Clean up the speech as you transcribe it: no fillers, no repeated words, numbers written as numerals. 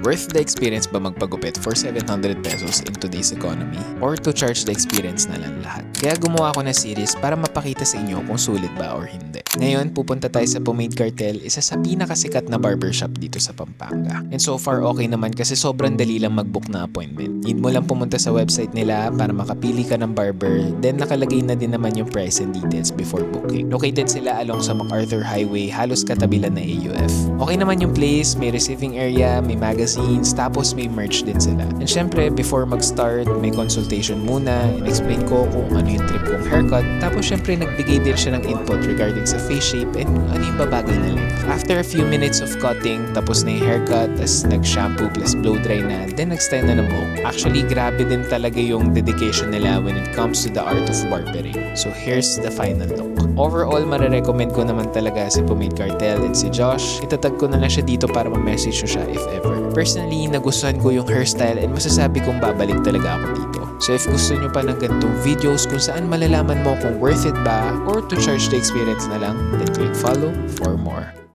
Worth the experience ba magpagupit for 700 pesos in today's economy? Or to charge the experience na lang lahat? Kaya gumawa ako ng series para mapakita sa inyo kung sulit ba or hindi. Ngayon, pupunta tayo sa Pomade Cartel, isa sa pinakasikat na barbershop dito sa Pampanga. And so far, okay naman kasi sobrang dali lang mag-book na appointment. Need mo lang pumunta sa website nila para makapili ka ng barber, then nakalagay na din naman yung price and details before booking. Located sila along sa MacArthur Highway, halos katabi lang na AUF. Okay naman yung place, may receiving area, may magazines, tapos may merch din sila. And syempre, before mag-start, may consultation muna, in-explain ko kung ano yung trip kong haircut, tapos syempre nagbigay din siya ng input regarding sa face shape and ano yung babagay na length. After a few minutes of cutting, tapos na yung haircut, tas nag-shampoo plus blow dry na, then nag-style na ng buhok. Actually, grabe din talaga yung dedication nila when it comes to the art of barbering. So here's the final look. Overall, marirecommend ko naman talaga si Pomade Cartel and si Josh. Itatag ko na lang siya dito para ma-message nyo siya if ever. Personally, nagustuhan ko yung hairstyle and masasabi kong babalik talaga ako dito. So if gusto nyo pa ng ganitong videos kung saan malalaman mo kung worth it ba or to charge the experience na lang, then click follow for more.